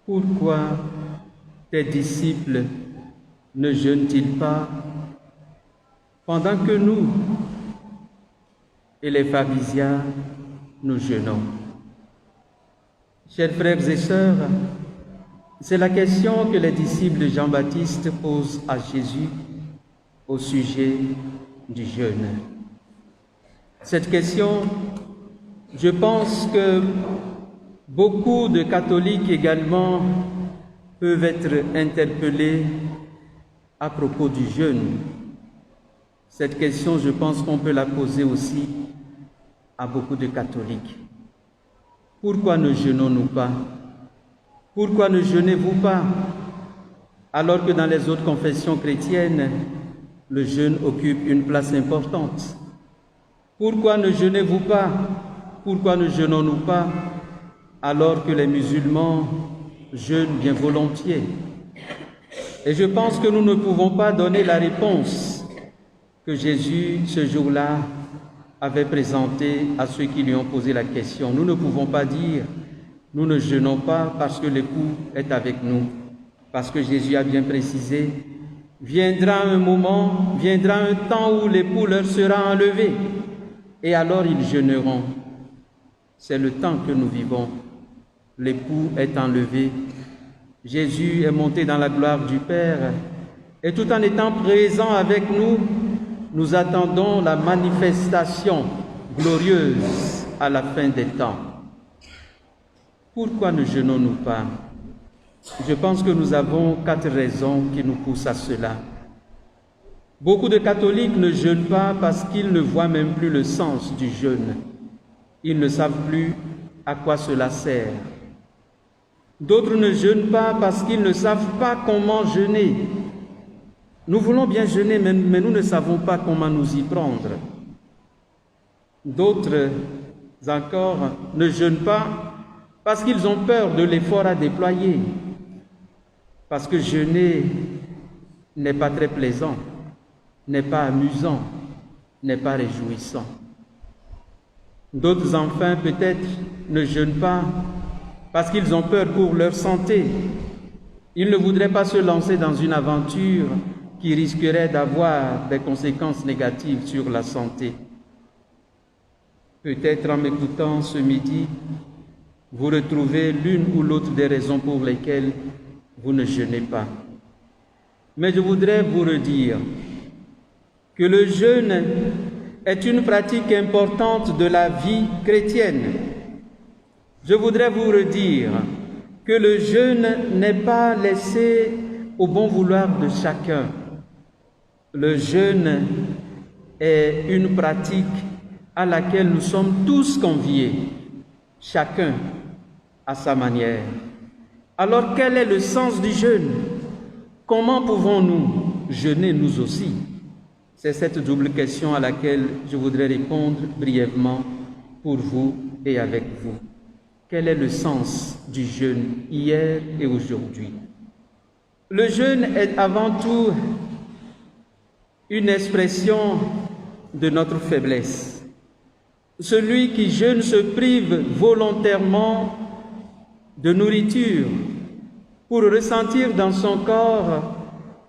pourquoi tes disciples ne jeûnent-ils pas pendant que nous et les pharisiens nous jeûnons? Chers frères et sœurs, c'est la question que les disciples de Jean-Baptiste posent à Jésus au sujet du jeûne. Cette question, je pense que beaucoup de catholiques également peuvent être interpellés à propos du jeûne. Cette question, je pense qu'on peut la poser aussi à beaucoup de catholiques. Pourquoi ne jeûnons-nous pas? Pourquoi ne jeûnez-vous pas? Alors que dans les autres confessions chrétiennes, le jeûne occupe une place importante. Pourquoi ne jeûnez-vous pas? Pourquoi ne jeûnons-nous pas alors que les musulmans jeûnent bien volontiers? Et je pense que nous ne pouvons pas donner la réponse que Jésus, ce jour-là, avait présentée à ceux qui lui ont posé la question. Nous ne pouvons pas dire « nous ne jeûnons pas parce que l'époux est avec nous ». Parce que Jésus a bien précisé « viendra un moment, viendra un temps où l'époux leur sera enlevé, et alors ils jeûneront ». C'est le temps que nous vivons. L'époux est enlevé. Jésus est monté dans la gloire du Père, et tout en étant présent avec nous, nous attendons la manifestation glorieuse à la fin des temps. Pourquoi ne jeûnons-nous pas? Je pense que nous avons 4 raisons qui nous poussent à cela. Beaucoup de catholiques ne jeûnent pas parce qu'ils ne voient même plus le sens du jeûne. Ils ne savent plus à quoi cela sert. D'autres ne jeûnent pas parce qu'ils ne savent pas comment jeûner. Nous voulons bien jeûner, mais nous ne savons pas comment nous y prendre. D'autres encore ne jeûnent pas parce qu'ils ont peur de l'effort à déployer. Parce que jeûner n'est pas très plaisant, n'est pas amusant, n'est pas réjouissant. D'autres enfin peut-être ne jeûnent pas parce qu'ils ont peur pour leur santé. Ils ne voudraient pas se lancer dans une aventure qui risquerait d'avoir des conséquences négatives sur la santé. Peut-être en m'écoutant ce midi, vous retrouvez l'une ou l'autre des raisons pour lesquelles vous ne jeûnez pas. Mais je voudrais vous redire que le jeûne est une pratique importante de la vie chrétienne. Je voudrais vous redire que le jeûne n'est pas laissé au bon vouloir de chacun. Le jeûne est une pratique à laquelle nous sommes tous conviés, chacun à sa manière. Alors quel est le sens du jeûne? Comment pouvons-nous jeûner nous aussi? C'est cette double question à laquelle je voudrais répondre brièvement pour vous et avec vous. Quel est le sens du jeûne hier et aujourd'hui? Le jeûne est avant tout une expression de notre faiblesse. Celui qui jeûne se prive volontairement de nourriture pour ressentir dans son corps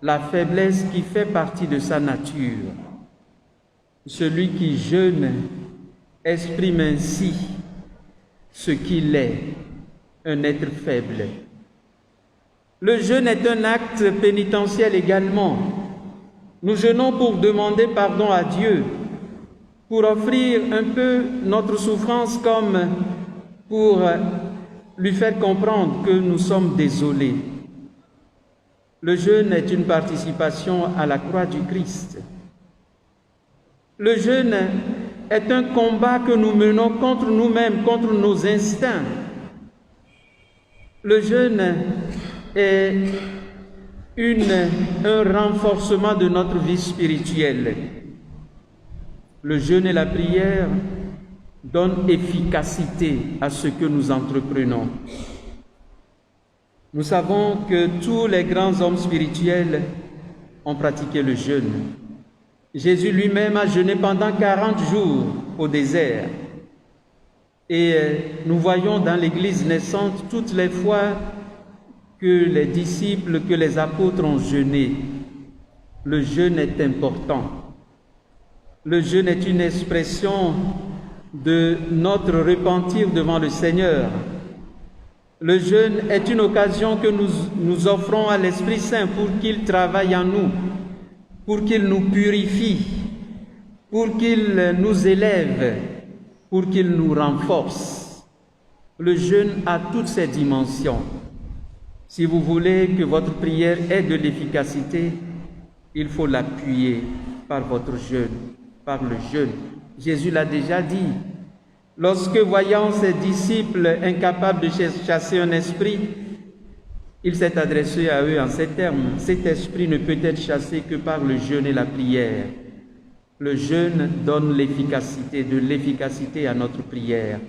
la faiblesse qui fait partie de sa nature. Celui qui jeûne exprime ainsi ce qu'il est, un être faible. Le jeûne est un acte pénitentiel également. Nous jeûnons pour demander pardon à Dieu, pour offrir un peu notre souffrance comme pour lui faire comprendre que nous sommes désolés. Le jeûne est une participation à la croix du Christ. Le jeûne est un combat que nous menons contre nous-mêmes, contre nos instincts. Le jeûne est un renforcement de notre vie spirituelle. Le jeûne et la prière donnent efficacité à ce que nous entreprenons. Nous savons que tous les grands hommes spirituels ont pratiqué le jeûne. Jésus lui-même a jeûné pendant 40 jours au désert. Et nous voyons dans l'Église naissante toutes les fois que les disciples, que les apôtres ont jeûné. Le jeûne est important. Le jeûne est une expression de notre repentir devant le Seigneur. Le jeûne est une occasion que nous offrons à l'Esprit Saint pour qu'il travaille en nous, pour qu'il nous purifie, pour qu'il nous élève, pour qu'il nous renforce. Le jeûne a toutes ces dimensions. Si vous voulez que votre prière ait de l'efficacité, il faut l'appuyer par votre jeûne, par le jeûne. Jésus l'a déjà dit. Lorsque, voyant ses disciples incapables de chasser un esprit, il s'est adressé à eux en ces termes. Cet esprit ne peut être chassé que par le jeûne et la prière. Le jeûne donne l'efficacité, de l'efficacité à notre prière.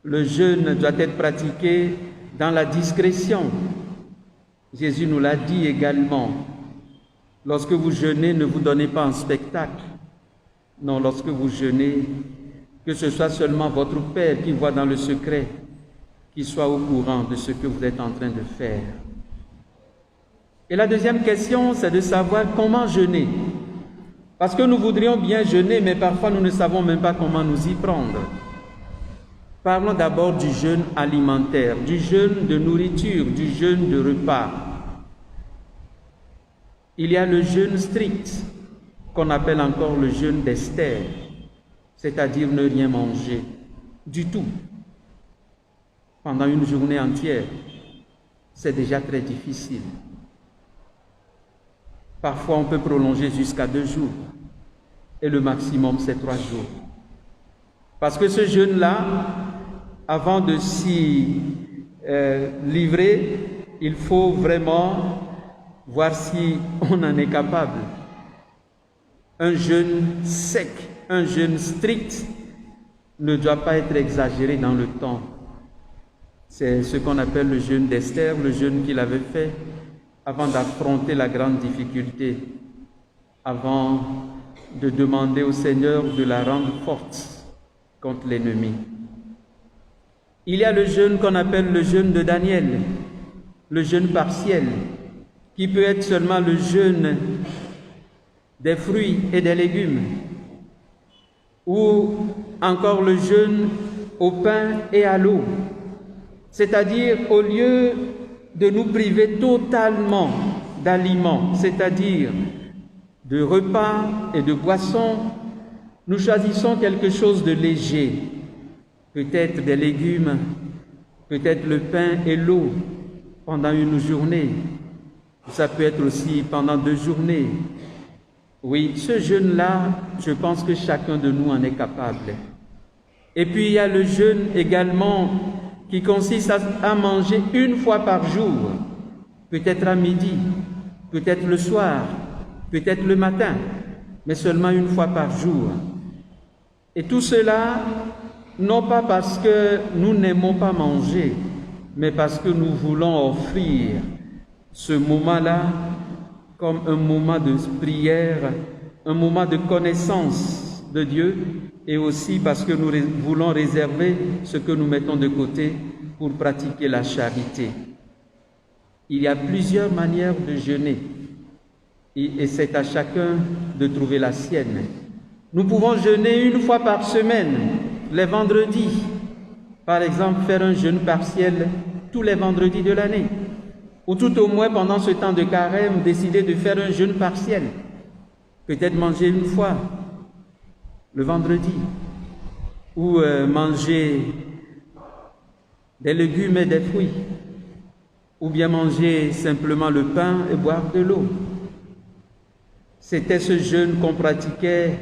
Le jeûne doit être pratiqué dans la discrétion. Jésus nous l'a dit également. Lorsque vous jeûnez, ne vous donnez pas en spectacle. Non, lorsque vous jeûnez, que ce soit seulement votre Père qui voit dans le secret, qui soit au courant de ce que vous êtes en train de faire. Et la deuxième question, c'est de savoir comment jeûner. Parce que nous voudrions bien jeûner, mais parfois nous ne savons même pas comment nous y prendre. Parlons d'abord du jeûne alimentaire, du jeûne de nourriture, du jeûne de repas. Il y a le jeûne strict, qu'on appelle encore le jeûne d'Esther, c'est-à-dire ne rien manger du tout pendant une journée entière. C'est déjà très difficile. Parfois, on peut prolonger jusqu'à 2 jours et le maximum, c'est 3 jours. Parce que ce jeûne-là, avant de s'y livrer, il faut vraiment voir si on en est capable. Un jeûne sec, un jeûne strict ne doit pas être exagéré dans le temps. C'est ce qu'on appelle le jeûne d'Esther, le jeûne qu'il avait fait avant d'affronter la grande difficulté, avant de demander au Seigneur de la rendre forte contre l'ennemi. Il y a le jeûne qu'on appelle le jeûne de Daniel, le jeûne partiel, qui peut être seulement le jeûne des fruits et des légumes, ou encore le jeûne au pain et à l'eau. C'est-à-dire, au lieu de nous priver totalement d'aliments, c'est-à-dire de repas et de boissons, nous choisissons quelque chose de léger, peut-être des légumes, peut-être le pain et l'eau pendant une journée. Ça peut être aussi pendant 2 journées. Oui, ce jeûne-là, je pense que chacun de nous en est capable. Et puis il y a le jeûne également qui consiste à manger 1 fois par jour, peut-être à midi, peut-être le soir, peut-être le matin, mais seulement 1 fois par jour. Et tout cela, non pas parce que nous n'aimons pas manger, mais parce que nous voulons offrir ce moment-là comme un moment de prière, un moment de connaissance de Dieu, et aussi parce que nous voulons réserver ce que nous mettons de côté pour pratiquer la charité. Il y a plusieurs manières de jeûner, et c'est à chacun de trouver la sienne. Nous pouvons jeûner 1 fois par semaine, les vendredis. Par exemple, faire un jeûne partiel tous les vendredis de l'année. Ou tout au moins, pendant ce temps de carême, décider de faire un jeûne partiel. Peut-être manger 1 fois le vendredi. Ou manger des légumes et des fruits. Ou bien manger simplement le pain et boire de l'eau. C'était ce jeûne qu'on pratiquait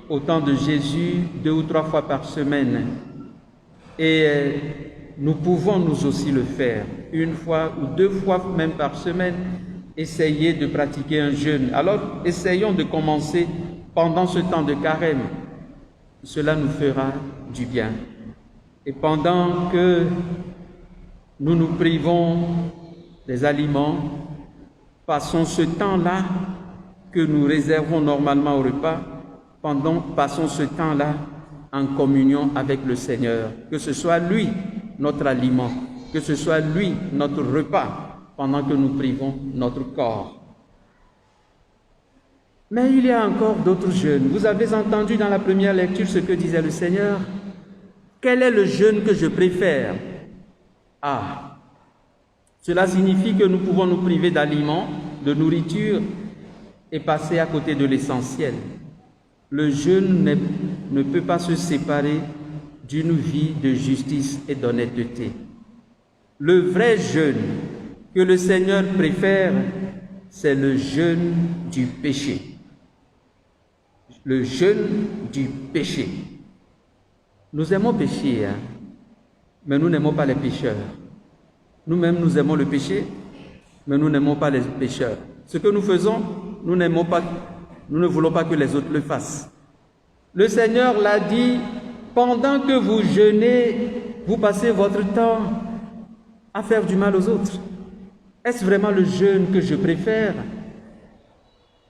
au temps de Jésus 2 ou 3 fois par semaine. Et nous pouvons nous aussi le faire 1 fois ou 2 fois même par semaine, essayer de pratiquer un jeûne. Alors essayons de commencer pendant ce temps de carême. Cela nous fera du bien. Et pendant que nous nous privons des aliments, passons ce temps-là que nous réservons normalement au repas, passons ce temps-là en communion avec le Seigneur, que ce soit lui notre aliment, que ce soit lui, notre repas, pendant que nous privons notre corps. Mais il y a encore d'autres jeûnes. Vous avez entendu dans la première lecture ce que disait le Seigneur. Quel est le jeûne que je préfère? Ah, cela signifie que nous pouvons nous priver d'aliments, de nourriture et passer à côté de l'essentiel. Le jeûne ne peut pas se séparer d'une vie de justice et d'honnêteté. Le vrai jeûne que le Seigneur préfère, c'est le jeûne du péché. Le jeûne du péché. Nous aimons pécher, hein, mais nous n'aimons pas les pécheurs. Nous-mêmes, nous aimons le péché, mais nous n'aimons pas les pécheurs. Ce que nous faisons, nous n'aimons pas, nous ne voulons pas que les autres le fassent. Le Seigneur l'a dit, pendant que vous jeûnez, vous passez votre temps à faire du mal aux autres. Est-ce vraiment le jeûne que je préfère?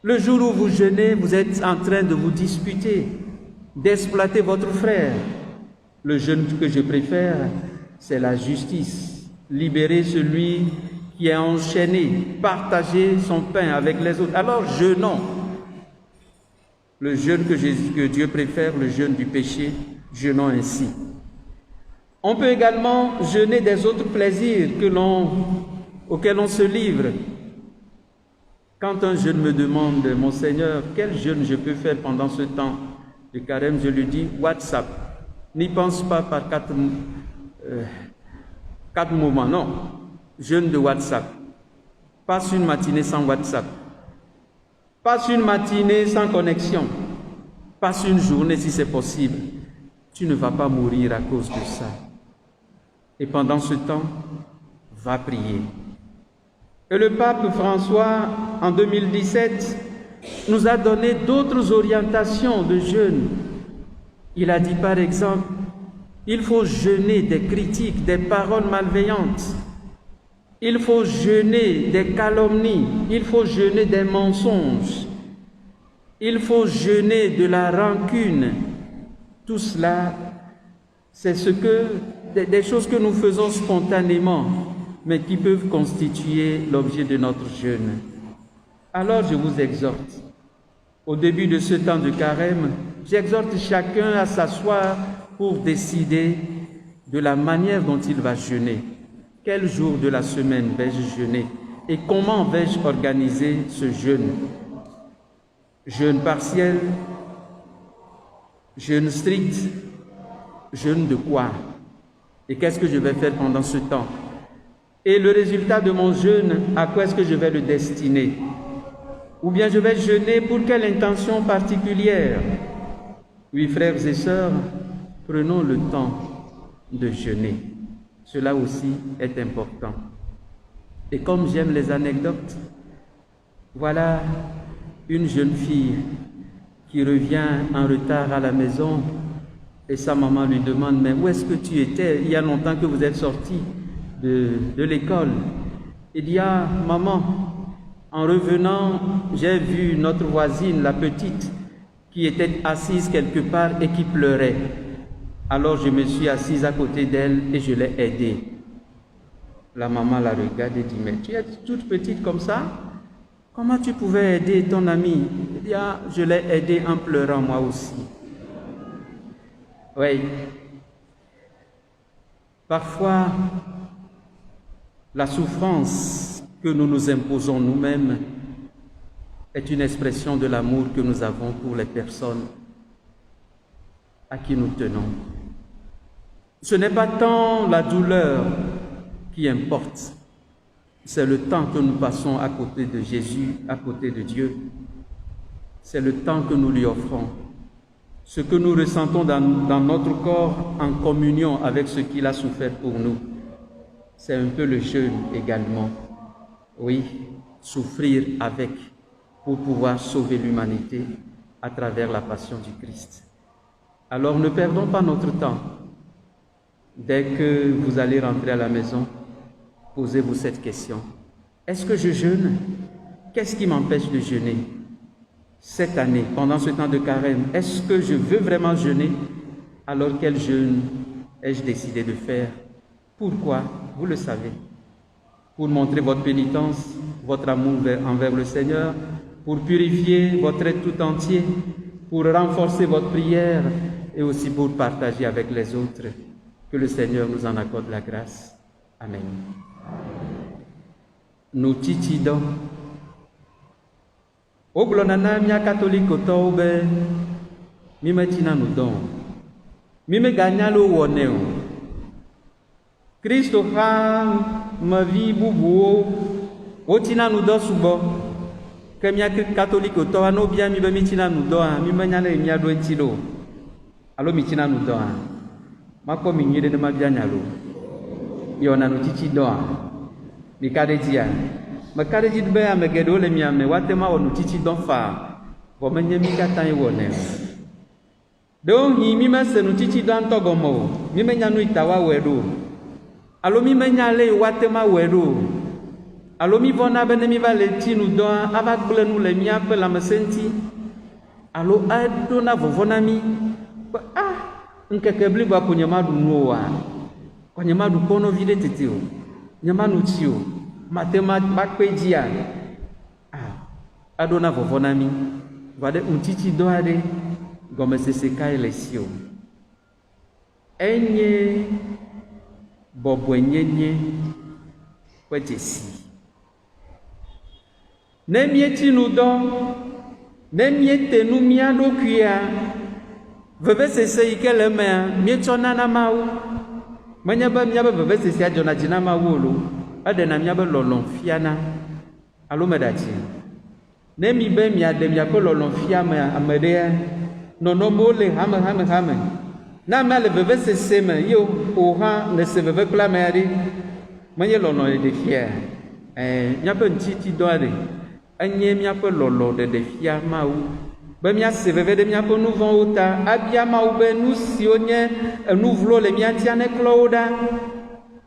Le jour où vous jeûnez, vous êtes en train de vous disputer, d'exploiter votre frère. Le jeûne que je préfère, c'est la justice. Libérer celui qui est enchaîné, partager son pain avec les autres. Alors jeûnons. Le jeûne que Dieu préfère, le jeûne du péché, jeûnons ainsi. On peut également jeûner des autres plaisirs auxquels on se livre. Quand un jeune me demande, mon Seigneur, quel jeûne je peux faire pendant ce temps de carême, je lui dis WhatsApp. N'y pense pas par quatre moments, non. Jeûne de WhatsApp. Passe une matinée sans WhatsApp. Passe une matinée sans connexion. Passe une journée si c'est possible. Tu ne vas pas mourir à cause de ça. Et pendant ce temps, va prier. Et le pape François, en 2017, nous a donné d'autres orientations de jeûne. Il a dit par exemple, il faut jeûner des critiques, des paroles malveillantes. Il faut jeûner des calomnies. Il faut jeûner des mensonges. Il faut jeûner de la rancune. Tout cela, c'est des choses que nous faisons spontanément, mais qui peuvent constituer l'objet de notre jeûne. Alors je vous exhorte, au début de ce temps de carême, j'exhorte chacun à s'asseoir pour décider de la manière dont il va jeûner. Quel jour de la semaine vais-je jeûner et comment vais-je organiser ce jeûne? Jeûne partiel, jeûne strict, jeûne de quoi? Et qu'est-ce que je vais faire pendant ce temps? Et le résultat de mon jeûne, à quoi est-ce que je vais le destiner? Ou bien je vais jeûner pour quelle intention particulière? Oui, frères et sœurs, prenons le temps de jeûner. Cela aussi est important. Et comme j'aime les anecdotes, voilà une jeune fille qui revient en retard à la maison et sa maman lui demande « Mais où est-ce que tu étais? Il y a longtemps que vous êtes sorti de l'école. » Il dit « Ah, maman, en revenant, j'ai vu notre voisine, la petite, qui était assise quelque part et qui pleurait. Alors je me suis assise à côté d'elle et je l'ai aidée. » La maman la regarde et dit « Mais tu es toute petite comme ça? Comment tu pouvais aider ton amie? » Il dit « Ah, je l'ai aidée en pleurant moi aussi. » Oui. Parfois, la souffrance que nous nous imposons nous-mêmes est une expression de l'amour que nous avons pour les personnes à qui nous tenons. Ce n'est pas tant la douleur qui importe, c'est le temps que nous passons à côté de Jésus, à côté de Dieu. C'est le temps que nous lui offrons. Ce que nous ressentons dans notre corps en communion avec ce qu'il a souffert pour nous. C'est un peu le jeûne également. Oui, souffrir avec pour pouvoir sauver l'humanité à travers la passion du Christ. Alors ne perdons pas notre temps. Dès que vous allez rentrer à la maison, posez-vous cette question. Est-ce que je jeûne? Qu'est-ce qui m'empêche de jeûner? Cette année, pendant ce temps de carême, est-ce que je veux vraiment jeûner? Alors quel jeûne ai-je décidé de faire? Pourquoi? Vous le savez. Pour montrer votre pénitence, votre amour envers le Seigneur, pour purifier votre être tout entier, pour renforcer votre prière et aussi pour partager avec les autres. Que le Seigneur nous en accorde la grâce. Amen. Nous titidons. Au glonana mia catholique au tobe, mime tina nous don. Mime gagna le woneo. Christo ha ma vie bubu o tina nous don subo. Que mia catholique au tobe no bien mi tina nous don, mime nyale mia do entilo. Allo mi tina nous don. Ma ko mi nyede de ma bien nyalo. Yona nous titidon. Mi kadedia. Ma kadeji be ame gedo le miame watema onu titi don fa bo menye mi katan wone do hi mi ma se nu titi don to gomo mi menya nu itawa wedo alo mi menya le watema wedo alo mi vona bene mi va le tinu don ava gble nu le mi ape la mesenti alo ado na vovona mi nkeke bli ba ko nyama du nu wa ko nyama du pono vide tete o nyama nu ti o matema bakpejia adona vovonami vade untiti doade gome seseka elesio enye bobwenyenye kwejesi nemieti nudo nemiete nu miado kuya veve sese ikele mea mietona na mau manyaba miaba veve sese ajona jina mawolo adena miabe lolon fiana alo medachi ne mi be mi ade mi ko lolon fiama amede nono mole hame na ma le bebe se seme yo o ha ne se bebe kla mari manye lolon de fia miabe ntiti do ade anye miabe lolon de fia ma u be mia se bebe de miabe nu von uta abia ma u be nu si onye nu vlo le miantia ne kloda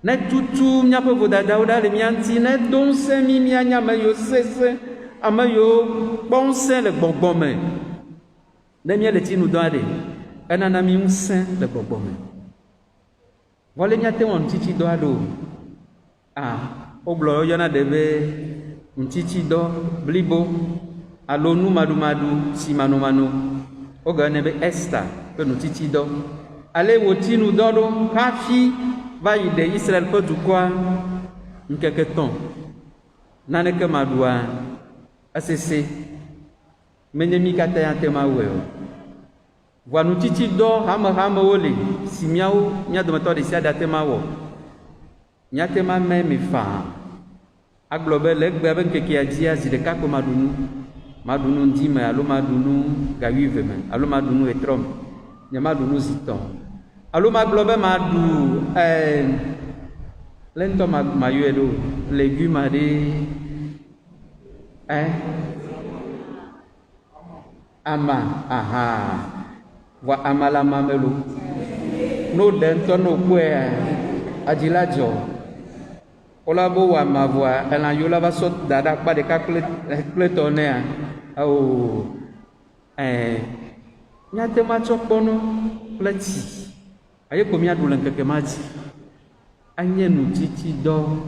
ne tutu miape vodada oda le mianti ne don se mi mianya me yo sese ame yo bonse le gbogbome ne mi le tinu do ade enana mi unse le gbogbome wole miate won titi do ado oglo yo na debe ntiti do blibo alonu madu si manu oga ne be Esther pe no titi do ale wo tinu do do kafi va y de Israël peut du quoi quelque temps nane que madua assessé menemi kata ya tema weo wa nu titi do hama wole si miao nya do meto de sia da tema wo nya tema me mi fa aglobe le gbe ben ke kia dia zi de ka ko madunu ndime alo madunu gawive men alo madunu etrom nya madunu ziton alo maglobe madu lento mayuedo légumes ade ama wa amala mamelo no dento no kwe ajilajo ola bo wa mavwa elan yola ba sot dada pa de ka kletonea o nyate ma chopono plati aye komia dulen keke maji anye nu titi do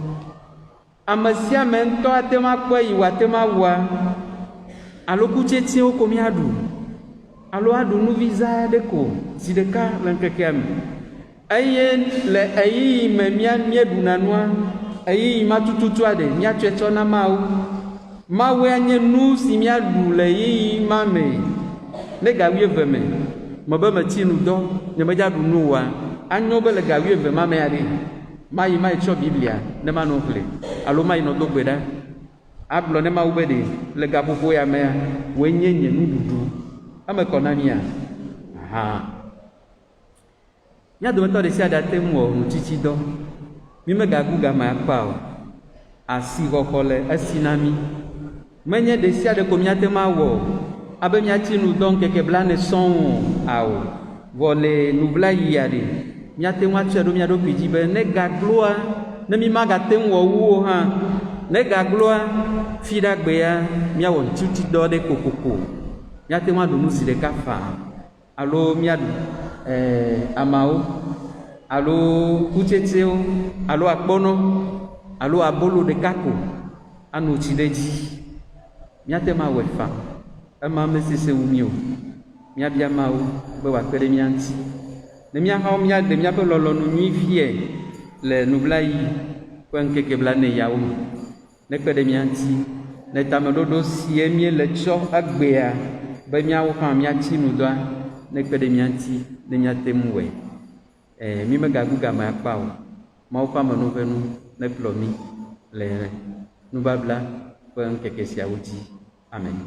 amasia mento atema kwa iwa tema wa aloku teti o komia du alo adu nu visa de ko sideka len keke am aye le ayi memia miedu nanwa ayi matututu ade mia tweto na mawe anye nu si mia du le yi mame le gawie veme mobe matinu do ne maja du nuwa anyo be le gawie ve mame ade mai cho biblia ne manu kle alo mai no do gbeda ablo ne ma ubede le gapopo ya me wenyenye nududu ame konania nya do meto de sia da temo nu titi do mi me gagu ga ma pa o asi kokole asinami menye de sia de komiate ma wo abe miati nu donc ke blane son ao vole nu bla yade miate wa chedo mi ado pijibe ne gagloa ne mi maga tem wo wo ha ne gagloa fida gbe ya mi awon tuti do de kokoko miate wa do nu si de kafa alo mi ado amao alo kutsetsewo alo akpɔnɔ alo abolo ɖeka ko anɔ tsi ɖe dzi míate ma wɔ fa ema me sese wu mi o míabia Mawu be wòakpe ɖe mía ŋuti ne míahawo míaɖe míaƒe lɔlɔ̃nu nyui fie le nublayi ƒe ŋkeke blaneyawo me nekpe ɖe mía ŋuti le tameɖoɖo sie míele tsɔ egbea be míawo hã míatsi nudɔa nekpe ɖe mía ŋuti ne míate ŋu wɔe. Mi megagu game akpa o. Mawu ƒe amenuvenu nekplɔ mi le nubabla ƒe ŋkeke siawo dzi. Amen.